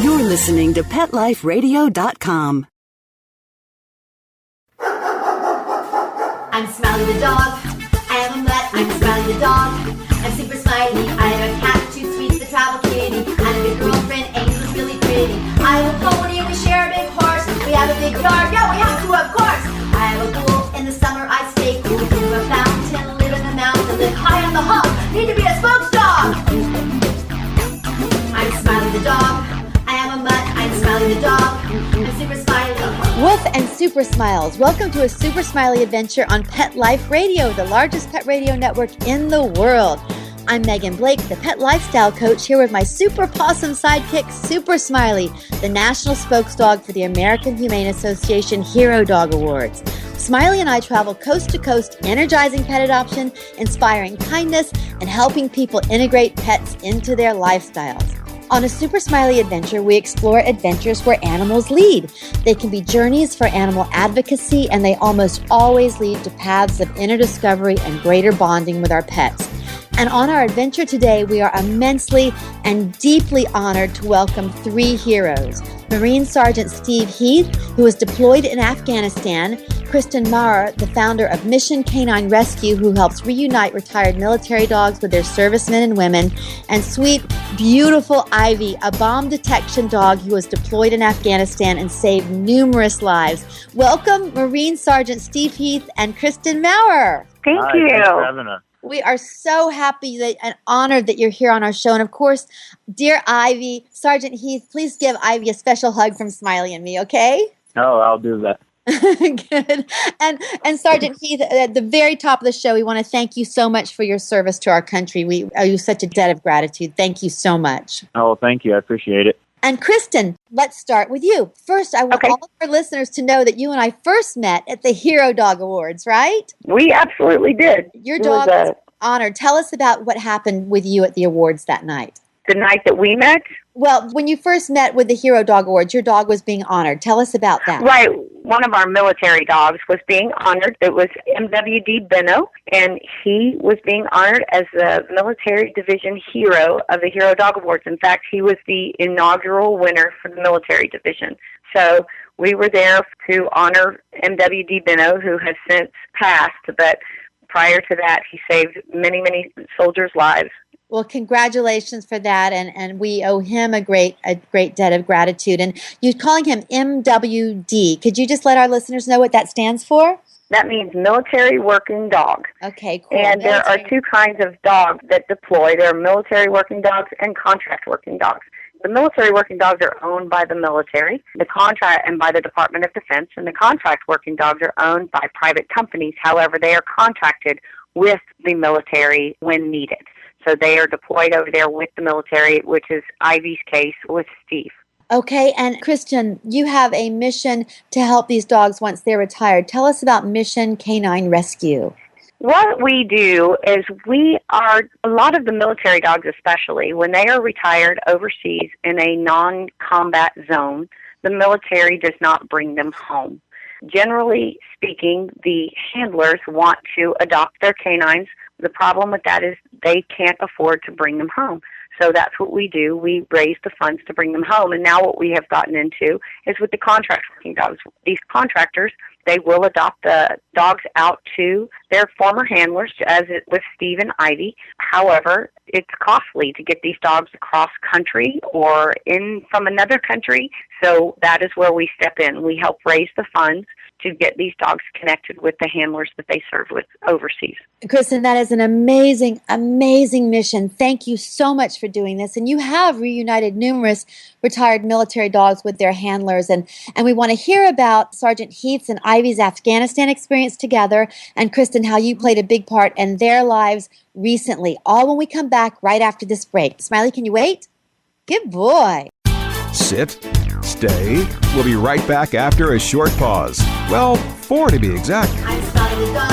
You're listening to PetLifeRadio.com. I'm Smiley the dog. I am a mutt. I'm Smiley the dog. I'm super smiley. I have a cat, 2 sweets, the travel kitty. I have a good girlfriend, Angel's really pretty. I have a pony and we share a big horse. We have a big yard, yeah, we have to, of course. I have a pool. In the summer I stay cool. We have a fountain, live in the mountain, live high on the hog. Need to be a spokes dog. I'm Smiley the dog. I am a mutt. I'm Smiley the dog. I'm super smiley. Woof and Super Smiles. Welcome to a Super Smiley adventure on Pet Life Radio, the largest pet radio network in the world. I'm Megan Blake, the pet lifestyle coach, here with my super possum sidekick, Super Smiley, the national spokes dog for the American Humane Association Hero Dog Awards. Smiley and I travel coast to coast, energizing pet adoption, inspiring kindness, and helping people integrate pets into their lifestyles. On a Super Smiley adventure, we explore adventures where animals lead. They can be journeys for animal advocacy, and they almost always lead to paths of inner discovery and greater bonding with our pets. And on our adventure today, we are immensely and deeply honored to welcome 3 heroes. Marine Sergeant Steve Heath, who was deployed in Afghanistan, Kristen Maurer, the founder of Mission Canine Rescue, who helps reunite retired military dogs with their servicemen and women, and sweet, beautiful Ivy, a bomb detection dog who was deployed in Afghanistan and saved numerous lives. Welcome, Marine Sergeant Steve Heath and Kristen Maurer. Thank you. Thanks for having us. We are so happy and honored that you're here on our show. And of course, dear Ivy, Sergeant Heath, please give Ivy a special hug from Smiley and me, okay? Oh, I'll do that. Good. And Sergeant Heath, at the very top of the show, we want to thank you so much for your service to our country. We owe you such a debt of gratitude. Thank you so much. Oh, thank you. I appreciate it. And Kristen, let's start with you. First, I want all of our listeners to know that you and I first met at the Hero Dog Awards, right? We absolutely did. Your dog was honored. Tell us about what happened with you at the awards that night. The night that we met? Well, when you first met with the Hero Dog Awards, your dog was being honored. Tell us about that. Right. One of our military dogs was being honored. It was MWD Benno, and he was being honored as the military division hero of the Hero Dog Awards. In fact, he was the inaugural winner for the military division. So we were there to honor MWD Benno, who has since passed, but prior to that, he saved many, many soldiers' lives. Well, congratulations for that, and we owe him a great debt of gratitude. And you're calling him MWD. Could you just let our listeners know what that stands for? That means Military Working Dog. Okay, cool. And there are 2 kinds of dogs that deploy. There are military working dogs and contract working dogs. The military working dogs are owned by the military, the contract, and by the Department of Defense, and the contract working dogs are owned by private companies. However, they are contracted with the military when needed. So they are deployed over there with the military, which is Ivy's case with Steve. Okay, and Kristen, you have a mission to help these dogs once they're retired. Tell us about Mission Canine Rescue. What we do is a lot of the military dogs especially, when they are retired overseas in a non-combat zone, the military does not bring them home. Generally speaking, the handlers want to adopt their canines. The problem with that is they can't afford to bring them home. So that's what we do. We raise the funds to bring them home. And now what we have gotten into is with the contract working dogs. These contractors, they will adopt the dogs out to their former handlers, as it with Steve and Ivy. However, it's costly to get these dogs across country or in from another country. So that is where we step in. We help raise the funds to get these dogs connected with the handlers that they serve with overseas. Kristen, that is an amazing, amazing mission. Thank you so much for doing this. And you have reunited numerous retired military dogs with their handlers. And we want to hear about Sergeant Heath's and Ivy's Afghanistan experience together. And Kristen, how you played a big part in their lives recently. All when we come back right after this break. Smiley, can you wait? Good boy. Sit. Stay. We'll be right back after a short pause. Well, 4 to be exact. I'm Smiley the dog.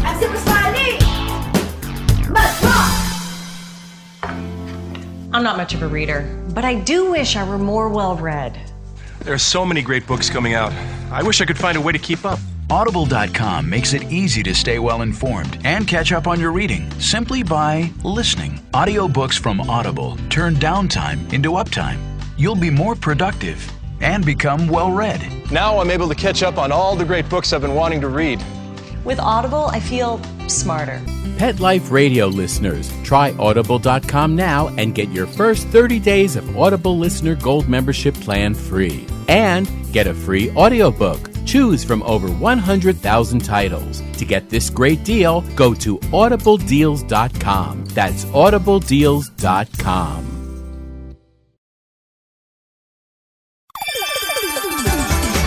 I'm Super Smiley. Let's rock. I'm not much of a reader, but I do wish I were more well-read. There are so many great books coming out. I wish I could find a way to keep up. Audible.com makes it easy to stay well informed and catch up on your reading simply by listening. Audiobooks from Audible turn downtime into uptime. you'll be more productive and become well-read. Now I'm able to catch up on all the great books I've been wanting to read. With Audible, I feel smarter. Pet Life Radio listeners, try Audible.com now and get your first 30 days of Audible Listener Gold membership plan free. And get a free audiobook. Choose from over 100,000 titles. To get this great deal, go to audibledeals.com. That's audibledeals.com.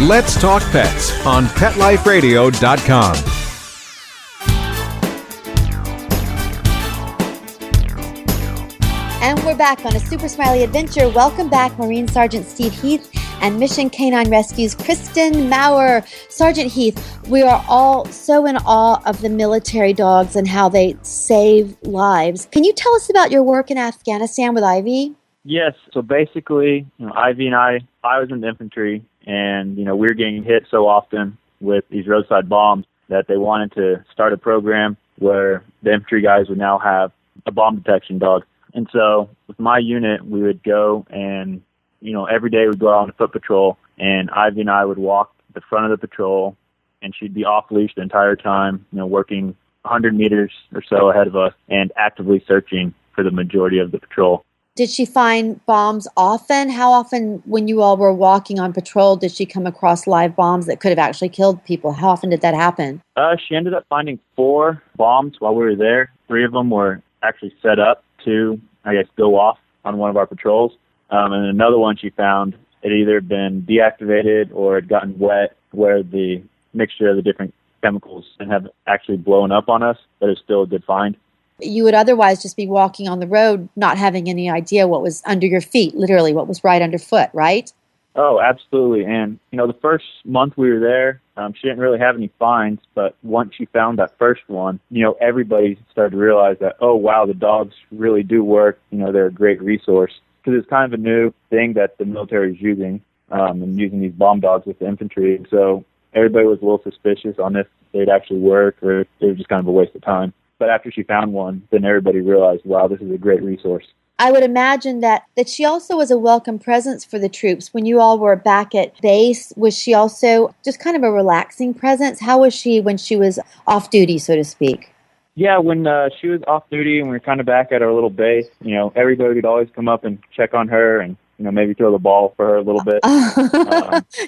Let's Talk Pets on PetLifeRadio.com. And we're back on a Super Smiley adventure. Welcome back, Marine Sergeant Steve Heath and Mission Canine Rescue's Kristen Maurer. Sergeant Heath, we are all so in awe of the military dogs and how they save lives. Can you tell us about your work in Afghanistan with Ivy? Yes. So basically, Ivy and I was in the infantry, and, we were getting hit so often with these roadside bombs that they wanted to start a program where the infantry guys would now have a bomb detection dog. And so with my unit, we would go and, every day we'd go out on a foot patrol, and Ivy and I would walk the front of the patrol, and she'd be off leash the entire time, working 100 meters or so ahead of us and actively searching for the majority of the patrol. Did she find bombs often? How often, when you all were walking on patrol, did she come across live bombs that could have actually killed people? How often did that happen? She ended up finding 4 bombs while we were there. 3 of them were actually set up to, go off on one of our patrols. And another one she found, it either been deactivated or had gotten wet, where the mixture of the different chemicals have actually blown up on us, but it's still a good find. You would otherwise just be walking on the road, not having any idea what was under your feet, literally what was right underfoot, right? Oh, absolutely. And, the first month we were there, she didn't really have any finds, but once she found that first one, everybody started to realize that, oh, wow, the dogs really do work. They're a great resource. Because it's kind of a new thing that the military is using, and using these bomb dogs with the infantry. And so everybody was a little suspicious on if they'd actually work or if they were just kind of a waste of time. But after she found one, then everybody realized, wow, this is a great resource. I would imagine that she also was a welcome presence for the troops. When you all were back at base, was she also just kind of a relaxing presence? How was she when she was off duty, so to speak? Yeah, when she was off duty and we were kind of back at our little base, everybody would always come up and check on her and, maybe throw the ball for her a little bit.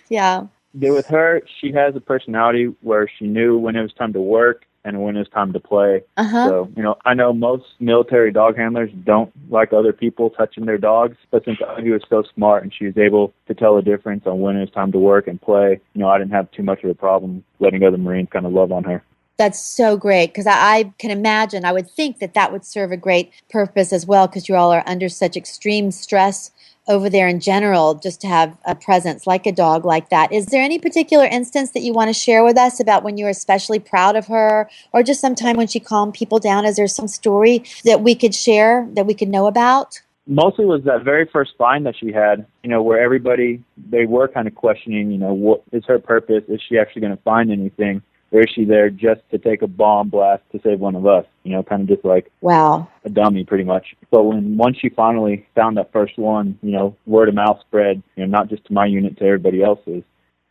Yeah. With her, she has a personality where she knew when it was time to work and when it was time to play. So, I know most military dog handlers don't like other people touching their dogs, but since Ivy was so smart and she was able to tell the difference on when it was time to work and play, I didn't have too much of a problem letting other Marines kind of love on her. That's so great, because I can imagine, I would think that would serve a great purpose as well, because you all are under such extreme stress over there in general, just to have a presence like a dog like that. Is there any particular instance that you want to share with us about when you were especially proud of her, or just sometime when she calmed people down? Is there some story that we could share, that we could know about? Mostly was that very first find that she had, where everybody, they were kind of questioning, what is her purpose? Is she actually going to find anything? Or is she there just to take a bomb blast to save one of us? Kind of just like wow, a dummy pretty much. But once she finally found that first one, word of mouth spread, not just to my unit, to everybody else's.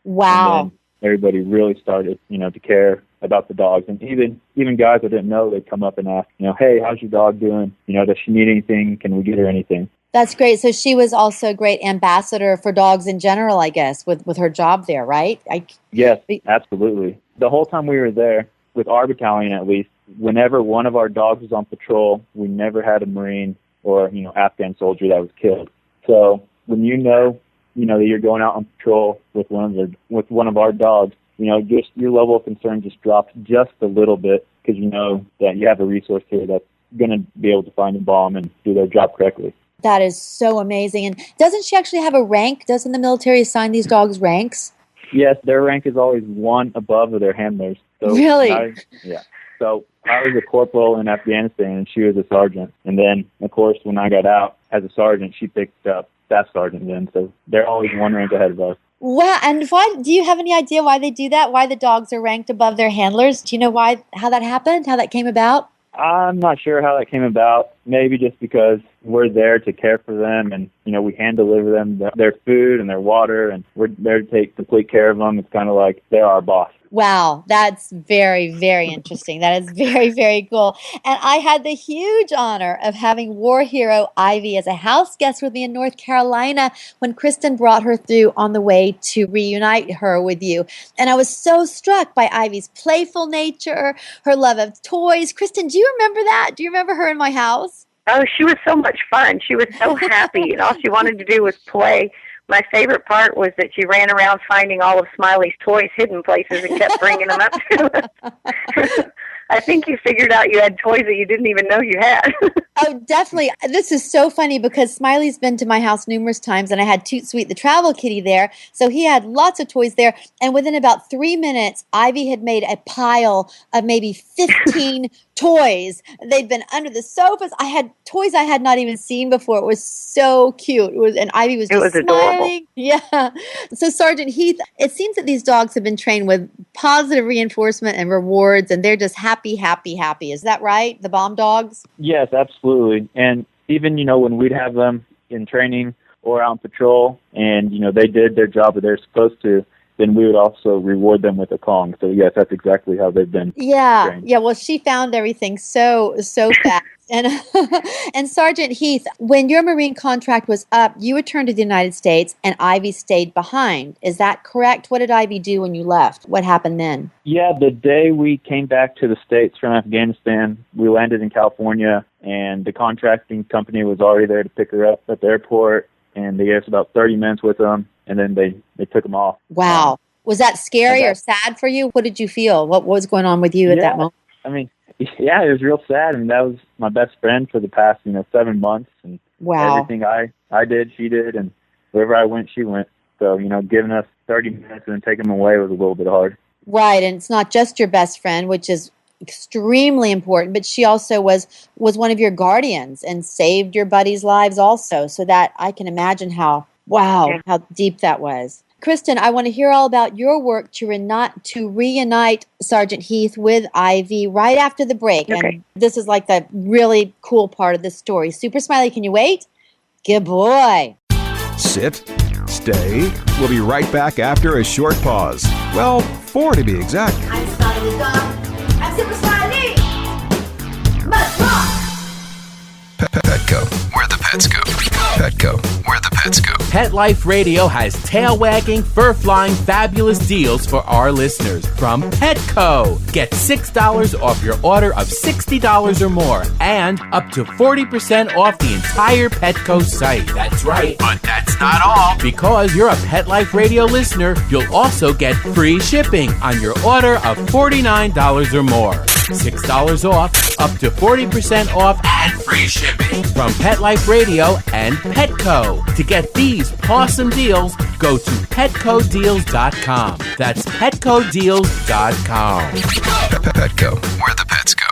Wow. And then everybody really started, to care about the dogs. And even guys that didn't know, they'd come up and ask, hey, how's your dog doing? Does she need anything? Can we get her anything? That's great. So she was also a great ambassador for dogs in general, I guess, with her job there, right? Yes, absolutely. The whole time we were there, with our battalion at least, whenever one of our dogs was on patrol, we never had a Marine or, Afghan soldier that was killed. So when that you're going out on patrol with one of our dogs, just your level of concern just drops just a little bit, because you know that you have a resource here that's going to be able to find a bomb and do their job correctly. That is so amazing. And doesn't she actually have a rank? Doesn't the military assign these dogs ranks? Yes, their rank is always one above of their handlers. So really? Yeah. So I was a corporal in Afghanistan, and she was a sergeant. And then, of course, when I got out as a sergeant, she picked up staff sergeant then. So they're always one rank ahead of us. Wow. And why? Do you have any idea why they do that? Why the dogs are ranked above their handlers? Do you know how that happened? How that came about? I'm not sure how that came about. Maybe just because we're there to care for them, and we hand deliver them their food and their water, and we're there to take complete care of them. It's kind of like they're our boss. Wow, that's very, very interesting. That is very, very cool. And I had the huge honor of having war hero Ivy as a house guest with me in North Carolina when Kristen brought her through on the way to reunite her with you. And I was so struck by Ivy's playful nature, her love of toys. Kristen, do you remember that? Do you remember her in my house? Oh, she was so much fun. She was so happy, and all she wanted to do was play. My favorite part was that she ran around finding all of Smiley's toys hidden places and kept bringing them up to us. I think you figured out you had toys that you didn't even know you had. Oh, definitely. This is so funny because Smiley's been to my house numerous times, and I had Toot Sweet the travel kitty there, so he had lots of toys there. And within about 3 minutes, Ivy had made a pile of maybe 15 toys. They'd been under the sofas. I had toys I had not even seen before. It was so cute. And Ivy was just smiling. Yeah. So Sergeant Heath, it seems that these dogs have been trained with positive reinforcement and rewards, and they're just happy, happy, happy. Is that right? The bomb dogs? Yes, absolutely. And even, when we'd have them in training or out on patrol and, they did their job that they're supposed to, then we would also reward them with a Kong. So, yes, that's exactly how they've been trained. Yeah. Well, she found everything so fast. And Sergeant Heath, when your Marine contract was up, you returned to the United States and Ivy stayed behind. Is that correct? What did Ivy do when you left? What happened then? Yeah, the day we came back to the States from Afghanistan, we landed in California, and the contracting company was already there to pick her up at the airport, and they gave us about 30 minutes with them, and then they took them off. Wow. Was that scary or sad for you? What did you feel? What was going on with you at that moment? I mean, yeah, it was real sad. I mean, that was my best friend for the past, 7 months. And everything I did, she did. And wherever I went, she went. So, giving us 30 minutes and then taking them away was a little bit hard. Right. And it's not just your best friend, which is extremely important, but she also was one of your guardians and saved your buddies' lives also. So that I can imagine how deep that was. Kristen, I want to hear all about your work to reunite Sergeant Heath with Ivy right after the break. Okay. And this is like the really cool part of the story. Super Smiley, can you wait? Good boy. Sit, stay. We'll be right back after a short pause. Well, 4 to be exact. I'm Smiley the dog. I'm Super Smiley. Let's rock. Petco, where the pets go. Petco, where the pets go. Pet Life Radio has tail-wagging, fur-flying, fabulous deals for our listeners from Petco. Get $6 off your order of $60 or more and up to 40% off the entire Petco site. That's right. But that's not all. Because you're a Pet Life Radio listener, you'll also get free shipping on your order of $49 or more. $6 off, up to 40% off, and free shipping from Pet Life Radio and Petco. To get these awesome deals, go to petcodeals.com. That's petcodeals.com. Petco, where the pets go.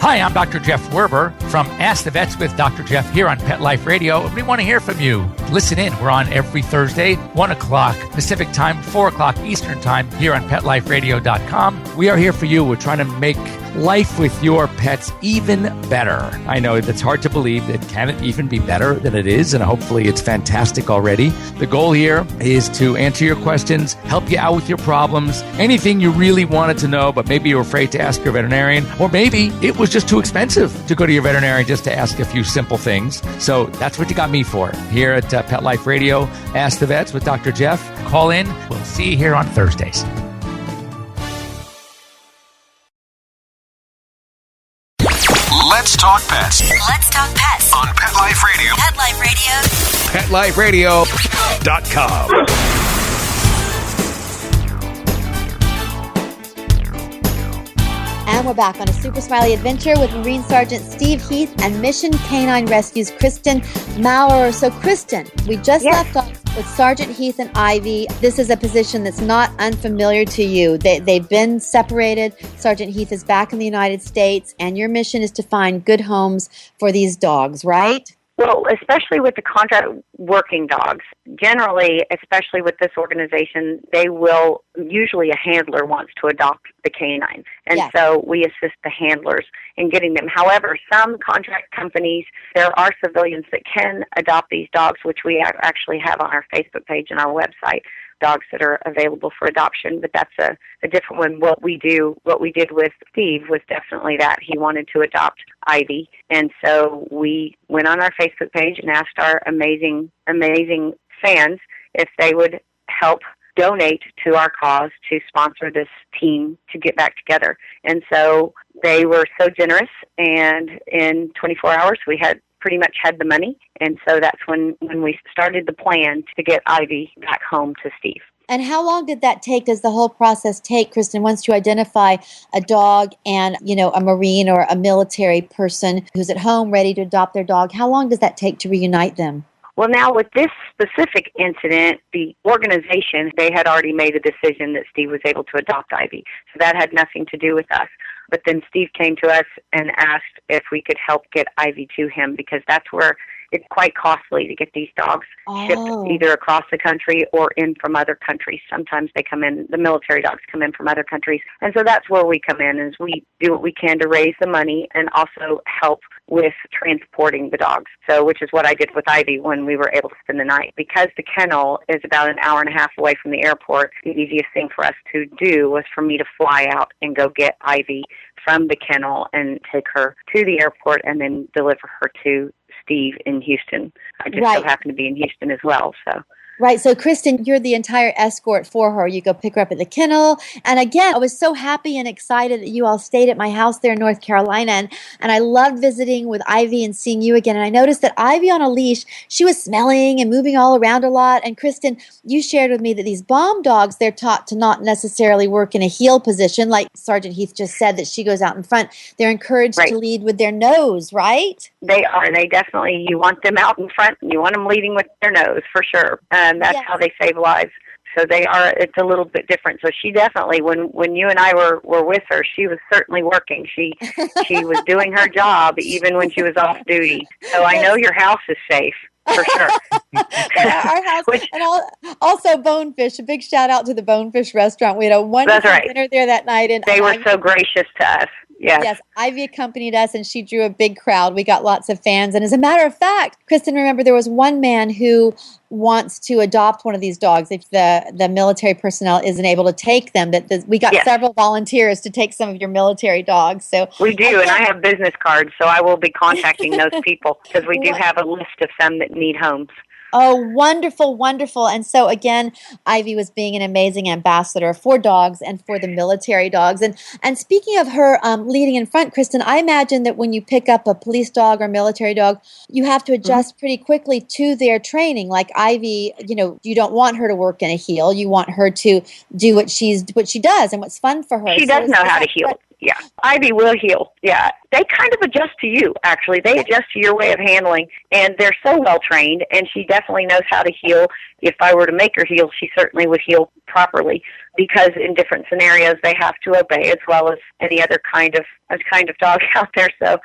Hi, I'm Dr. Jeff Werber from Ask the Vets with Dr. Jeff here on Pet Life Radio. We want to hear from you. Listen in. We're on every Thursday, 1 o'clock Pacific time, 4 o'clock Eastern time here on PetLifeRadio.com. We are here for you. We're trying to make life with your pets even better. I know that's hard to believe. It can't even be better than it is, and hopefully it's fantastic already. The goal here is to answer your questions, help you out with your problems, anything you really wanted to know, but maybe you're afraid to ask your veterinarian, or maybe it was just too expensive to go to your veterinarian just to ask a few simple things. So that's what you got me for here at Pet Life Radio. Ask the Vets with Dr. Jeff. Call in. We'll see you here on Thursdays. Let's talk pets. Let's talk pets On Pet Life Radio. Pet Life Radio. PetLifeRadio.com. And we're back on a Super Smiley adventure with Marine Sergeant Steve Heath and Mission Canine Rescue's Kristen Maurer. So, Kristen, we just left off with Sergeant Heath and Ivy. This is a position that's not unfamiliar to you. They've been separated. Sergeant Heath is back in the United States, and your mission is to find good homes for these dogs, right? Well, especially with the contract working dogs, generally, especially with this organization, they will, usually a handler wants to adopt the canine. And so we assist the handlers in getting them. However, some contract companies, there are civilians that can adopt these dogs, which we actually have on our Facebook page and our website, dogs that are available for adoption, but that's a different one. What we did with Steve was definitely that. He wanted to adopt Ivy, and so we went on our Facebook page and asked our amazing fans if they would help donate to our cause to sponsor this team to get back together. And so they were so generous, and in 24 hours we had pretty much had the money, and so that's when we started the plan to get Ivy back home to Steve. And how long did that take? Does the whole process take, Kristen, once you identify a dog and, a Marine or a military person who's at home ready to adopt their dog? How long does that take to reunite them? Well, now with this specific incident, the organization, they had already made a decision that Steve was able to adopt Ivy. So that had nothing to do with us. But then Steve came to us and asked if we could help get Ivy to him, because that's where it's quite costly to get these dogs shipped either across the country or in from other countries. Sometimes they come in, the military dogs come in from other countries. And so that's where we come in, is we do what we can to raise the money and also help with transporting the dogs. So, which is what I did with Ivy when we were able to spend the night. Because the kennel is about an hour and a half away from the airport, the easiest thing for us to do was for me to fly out and go get Ivy from the kennel and take her to the airport and then deliver her to Steve in Houston. I just so happen to be in Houston as well, so. Right. So, Kristen, you're the entire escort for her. You go pick her up at the kennel. And again, I was so happy and excited that you all stayed at my house there in North Carolina. And I loved visiting with Ivy and seeing you again. And I noticed that Ivy on a leash, she was smelling and moving all around a lot. And Kristen, you shared with me that these bomb dogs, they're taught to not necessarily work in a heel position. Like Sergeant Heath just said, that she goes out in front. They're encouraged to lead with their nose, right? They are. They definitely, you want them out in front and you want them leading with their nose for sure. And that's how they save lives. So they are, it's a little bit different. So she definitely, when you and I were with her, she was certainly working. She was doing her job even when she was off duty. So I know your house is safe. For sure. Our house, and also Bonefish. A big shout out to the Bonefish restaurant. We had a wonderful dinner there that night. And they were so gracious to us. Yes, Ivy accompanied us, and she drew a big crowd. We got lots of fans. And as a matter of fact, Kristen, remember there was one man who wants to adopt one of these dogs if the military personnel isn't able to take them. We got several volunteers to take some of your military dogs. So we do, and I have business cards, so I will be contacting those people because we do have a list of some that need homes. Oh, wonderful, wonderful. And so again, Ivy was being an amazing ambassador for dogs and for the military dogs. And speaking of her leading in front, Kristen, I imagine that when you pick up a police dog or military dog, you have to adjust pretty quickly to their training. Like Ivy, you don't want her to work in a heel. You want her to do what she does and what's fun for her. She does know how to heel. Yeah, Ivy will heel. Yeah, they kind of adjust to you, actually. They adjust to your way of handling, and they're so well trained, and she definitely knows how to heel. If I were to make her heel, she certainly would heel properly, because in different scenarios they have to obey as well as any other kind of dog out there. So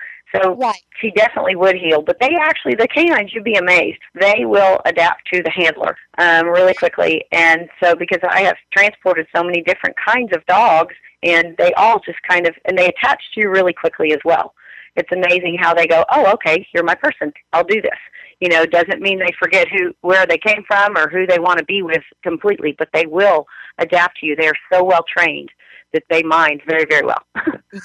she definitely would heel. But the canines, you'd be amazed. They will adapt to the handler really quickly. And so because I have transported so many different kinds of dogs, and they all just and they attach to you really quickly as well. It's amazing how they go, oh, okay, you're my person. I'll do this. Doesn't mean they forget where they came from or who they want to be with completely, but they will adapt to you. They are so well trained that they mind very, very well.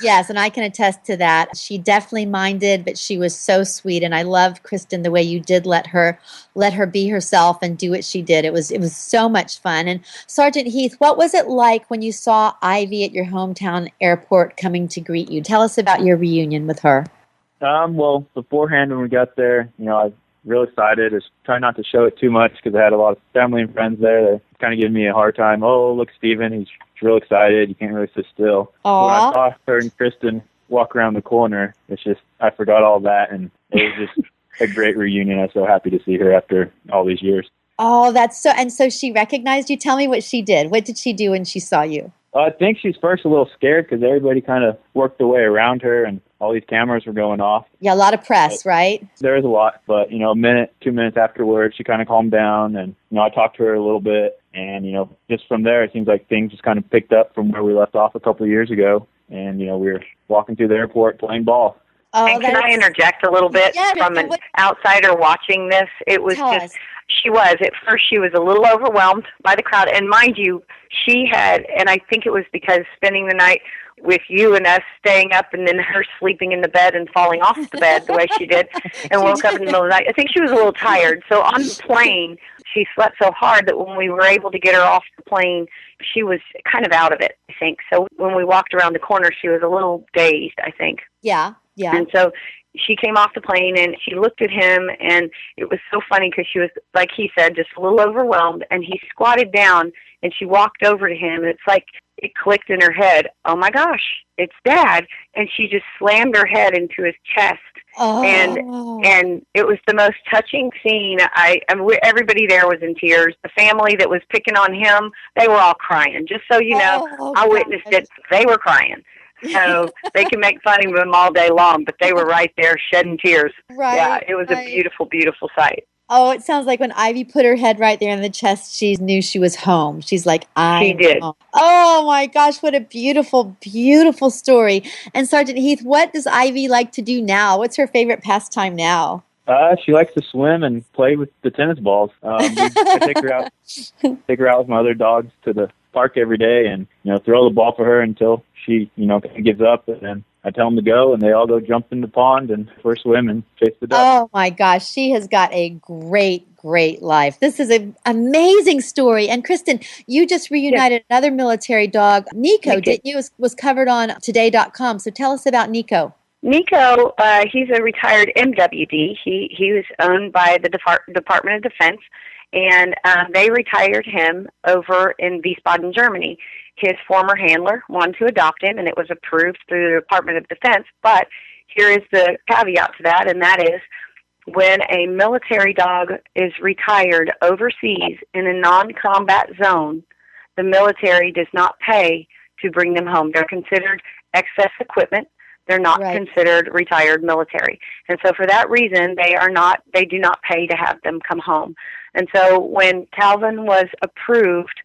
Yes, and I can attest to that. She definitely minded, but she was so sweet. And I love, Kristen, the way you did let her be herself and do what she did. It was so much fun. And Sergeant Heath, what was it like when you saw Ivy at your hometown airport coming to greet you? Tell us about your reunion with her. Well, beforehand when we got there, I was real excited. I was trying not to show it too much because I had a lot of family and friends there. They're kind of giving me a hard time. Oh, look, Steven, he's real excited. You can't really sit still. Aww. When I saw her and Kristen walk around the corner, I forgot all that, and it was just a great reunion. I was so happy to see her after all these years. Oh, and so she recognized you. Tell me what she did. What did she do when she saw you? I think she's first a little scared because everybody kind of worked their way around her and all these cameras were going off. Yeah, a lot of press, right? There is a lot, but, a minute, 2 minutes afterwards, she kind of calmed down, and, I talked to her a little bit, and, just from there, it seems like things just kind of picked up from where we left off a couple of years ago, and, we were walking through the airport playing ball. Oh, and can I interject a little bit from an outsider watching this? It was at first she was a little overwhelmed by the crowd, and mind you, she had, and I think it was because spending the night with you and us staying up and then her sleeping in the bed and falling off the bed the way she did and woke up in the middle of the night. I think she was a little tired. So on the plane, she slept so hard that when we were able to get her off the plane, she was kind of out of it, I think. So when we walked around the corner, she was a little dazed, I think. Yeah. And so she came off the plane and she looked at him, and it was so funny because she was, like he said, just a little overwhelmed, and he squatted down and she walked over to him, and it's like it clicked in her head, oh my gosh, it's Dad. And she just slammed her head into his chest. Oh. And it was the most touching scene. Everybody there was in tears. The family that was picking on him, they were all crying. Just so you know, I witnessed it. They were crying. So they can make fun of him all day long, but they were right there shedding tears. Right. Yeah, it was a beautiful, beautiful sight. Oh, it sounds like when Ivy put her head right there in the chest, she knew she was home. She's like, She did. Home. Oh, my gosh, what a beautiful, beautiful story. And Sergeant Heath, what does Ivy like to do now? What's her favorite pastime now? She likes to swim and play with the tennis balls. I take her out with my other dogs to the park every day and, throw the ball for her until she, kind of gives up, and then I tell them to go, and they all go jump in the pond and for a swim and chase the ducks. Oh, my gosh. She has got a great, great life. This is an amazing story. And, Kristen, you just reunited another military dog, Nico, didn't you? Was covered on today.com. So tell us about Nico. Nico, he's a retired MWD. He was owned by the Department of Defense, and they retired him over in Wiesbaden, Germany. His former handler wanted to adopt him, and it was approved through the Department of Defense. But here is the caveat to that, and that is when a military dog is retired overseas in a non-combat zone, the military does not pay to bring them home. They're considered excess equipment. They're not considered retired military. And so for that reason, they do not pay to have them come home. And so when Calvin was approved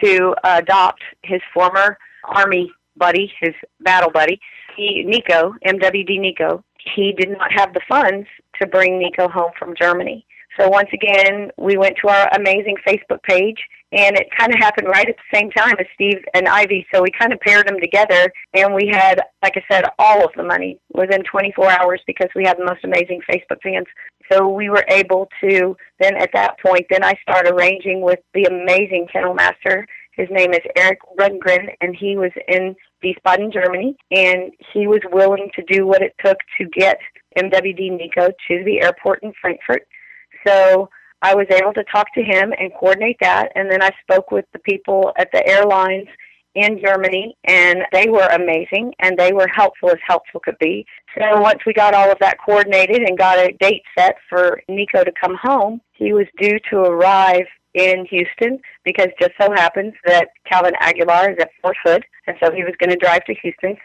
to adopt his former Army buddy, his battle buddy, Nico, MWD Nico, he did not have the funds to bring Nico home from Germany. So once again, we went to our amazing Facebook page, and it kind of happened right at the same time as Steve and Ivy. So we kind of paired them together, and we had, like I said, all of the money within 24 hours because we had the most amazing Facebook fans. So we were able to, then at that point, then I started arranging with the amazing kennel master. His name is Eric Rundgren, and he was in Wiesbaden, Germany, and he was willing to do what it took to get MWD Nico to the airport in Frankfurt. So I was able to talk to him and coordinate that, and then I spoke with the people at the airlines in Germany, and they were amazing, and they were helpful as helpful could be. So once we got all of that coordinated and got a date set for Nico to come home, he was due to arrive in Houston because just so happens that Calvin Aguilar is at Fort Hood, and so he was going to drive to Houston.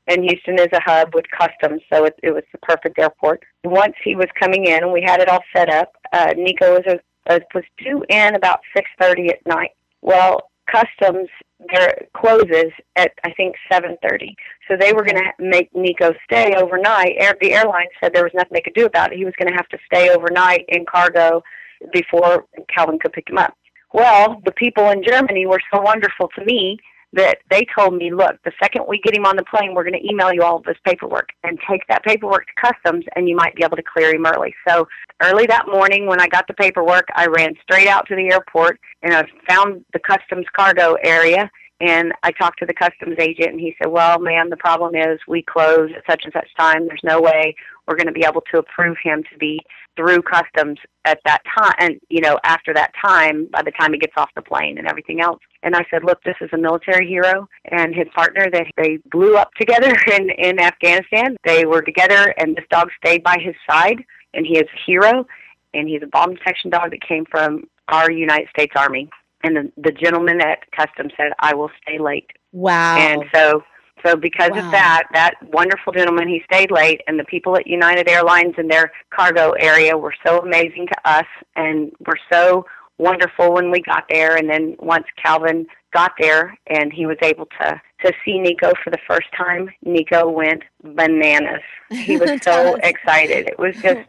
And Houston is a hub with customs, so it was the perfect airport. Once he was coming in and we had it all set up, Nico was due in about 6:30 at night. Well, customs there closes at, I think, 7:30. So they were going to make Nico stay overnight. The airline said there was nothing they could do about it. He was going to have to stay overnight in cargo before Calvin could pick him up. Well, the people in Germany were so wonderful to me that they told me, look, the second we get him on the plane, we're going to email you all of this paperwork and take that paperwork to customs, and you might be able to clear him early. So early that morning when I got the paperwork, I ran straight out to the airport, and I found the customs cargo area, and I talked to the customs agent, and he said, well, ma'am, the problem is we close at such and such time. There's no way we're going to be able to approve him to be through customs at that time, and, after that time, by the time he gets off the plane and everything else. And I said, look, this is a military hero and his partner that they blew up together in Afghanistan. They were together, and this dog stayed by his side, and he is a hero, and he's a bomb detection dog that came from our United States Army. And the gentleman at customs said, I will stay late Wow. And so because of that wonderful gentleman, he stayed late, and the people at United Airlines in their cargo area were so amazing to us and were so wonderful when we got there. And then once Calvin got there and he was able to see Nico for the first time, Nico went bananas. He was so excited. It was just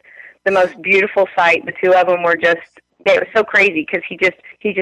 the most beautiful sight. The two of them were just, it was so crazy because he just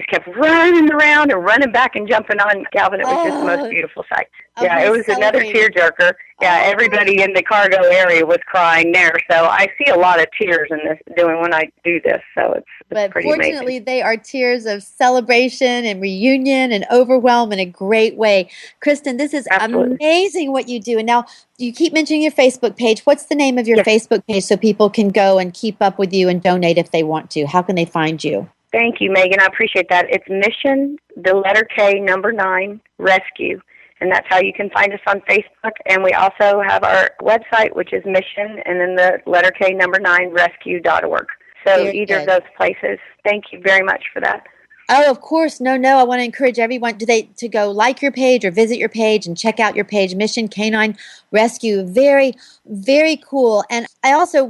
kept running around and running back and jumping on Calvin. It was just the most beautiful sight. Yeah, it was another tearjerker. Yeah, everybody in the cargo area was crying there. So I see a lot of tears in this when I do this. So it's pretty amazing. But fortunately, they are tears of celebration and reunion and overwhelm in a great way. Kristen, this is amazing what you do. And now you keep mentioning your Facebook page. What's the name of your Facebook page so people can go and keep up with you and donate if they want to? How can they find you? Thank you, Megan. I appreciate that. It's Mission, the letter K, number 9, Rescue. And that's how you can find us on Facebook. And we also have our website, which is Mission, and then the letter K, number 9, rescue.org. So either of those places. Thank you very much for that. Oh, of course. No. I want to encourage everyone to go like your page or visit your page and check out your page, Mission Canine Rescue. Very, very cool. And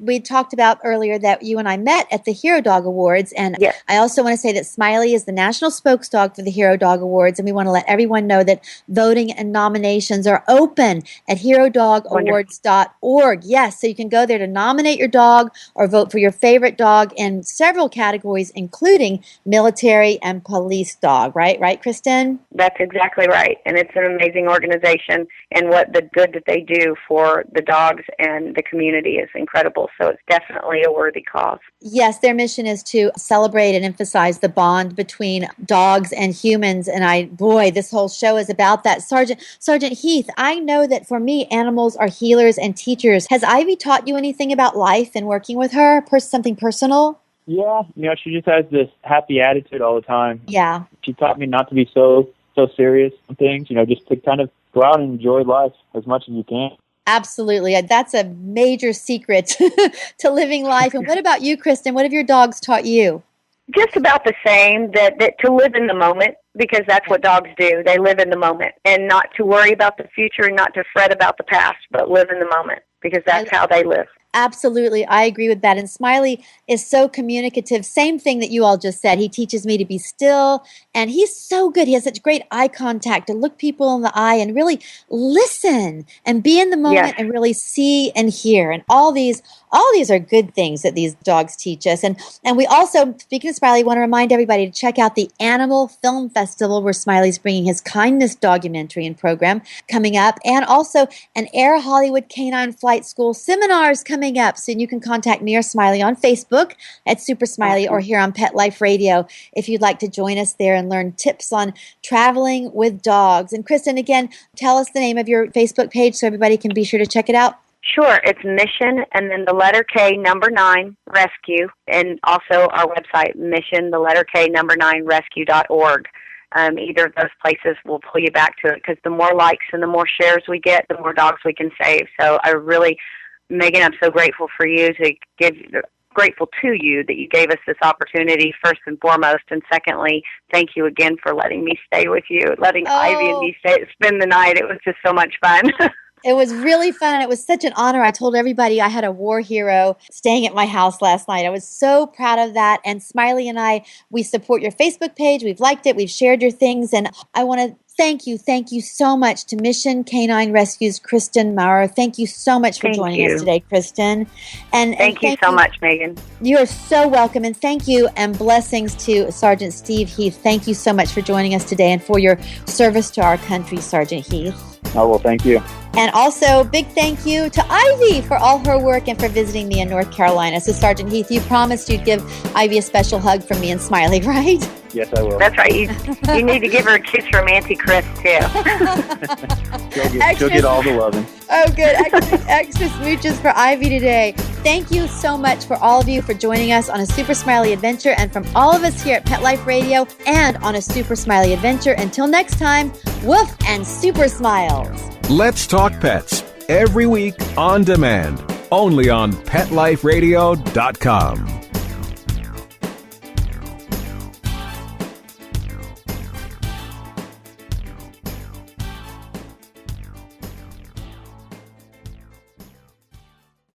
we talked about earlier that you and I met at the Hero Dog Awards. And I also want to say that Smiley is the national spokesdog for the Hero Dog Awards. And we want to let everyone know that voting and nominations are open at herodogawards.org. Yes, so you can go there to nominate your dog or vote for your favorite dog in several categories, including military and police dog. Right, Kristen? That's exactly right. And it's an amazing organization. And what the good that they do for the dogs and the community is incredible. So it's definitely a worthy cause. Yes, their mission is to celebrate and emphasize the bond between dogs and humans. And this whole show is about that. Sergeant Heath, I know that for me, animals are healers and teachers. Has Ivy taught you anything about life and working with her? Something personal? Yeah, she just has this happy attitude all the time. Yeah. She taught me not to be so serious on things, just to kind of go out and enjoy life as much as you can. Absolutely. That's a major secret to living life. And what about you, Kristen? What have your dogs taught you? Just about the same, that to live in the moment, because that's what dogs do. They live in the moment, and not to worry about the future and not to fret about the past, but live in the moment, because that's how they live. Absolutely. I agree with that. And Smiley is so communicative. Same thing that you all just said. He teaches me to be still, and he's so good. He has such great eye contact to look people in the eye and really listen and be in the moment and really see and hear. And all these are good things that these dogs teach us. And we also, speaking of Smiley, want to remind everybody to check out the Animal Film Festival, where Smiley's bringing his kindness documentary and program coming up, and also an Air Hollywood Canine Flight School seminars coming up. So you can contact me or Smiley on Facebook at Super Smiley or here on Pet Life Radio if you'd like to join us there and learn tips on traveling with dogs. And Kristen, again, tell us the name of your Facebook page so everybody can be sure to check it out. Sure. It's Mission and then the letter K, number 9, Rescue, and also our website, Mission, the letter K, number 9, rescue.org. Either of those places will pull you back to it, because the more likes and the more shares we get, the more dogs we can save. So Megan, I'm so grateful for you grateful to you that you gave us this opportunity, first and foremost, and secondly, thank you again for letting me stay with you, letting Ivy and me spend the night. It was just so much fun. It was really fun. It was such an honor. I told everybody I had a war hero staying at my house last night. I was so proud of that. And Smiley and I, we support your Facebook page. We've liked it. We've shared your things. And I want to thank you so much to Mission Canine Rescue's Kristen Maurer. Thank you so much for joining us today, Kristen. And thank you so much, Megan. You are so welcome. And thank you, and blessings to Sergeant Steve Heath. Thank you so much for joining us today and for your service to our country, Sergeant Heath. Oh, well, thank you. And also, big thank you to Ivy for all her work and for visiting me in North Carolina. So, Sergeant Heath, you promised you'd give Ivy a special hug from me and Smiley, right? Yes, I will. That's right. You need to give her a kiss from Auntie Chris, too. she'll get all the loving. Oh, good. Extra smooches for Ivy today. Thank you so much for all of you for joining us on a Super Smiley adventure, and from all of us here at Pet Life Radio and on a Super Smiley adventure. Until next time, woof and super smiles. Let's Talk Pets, every week on demand, only on PetLifeRadio.com.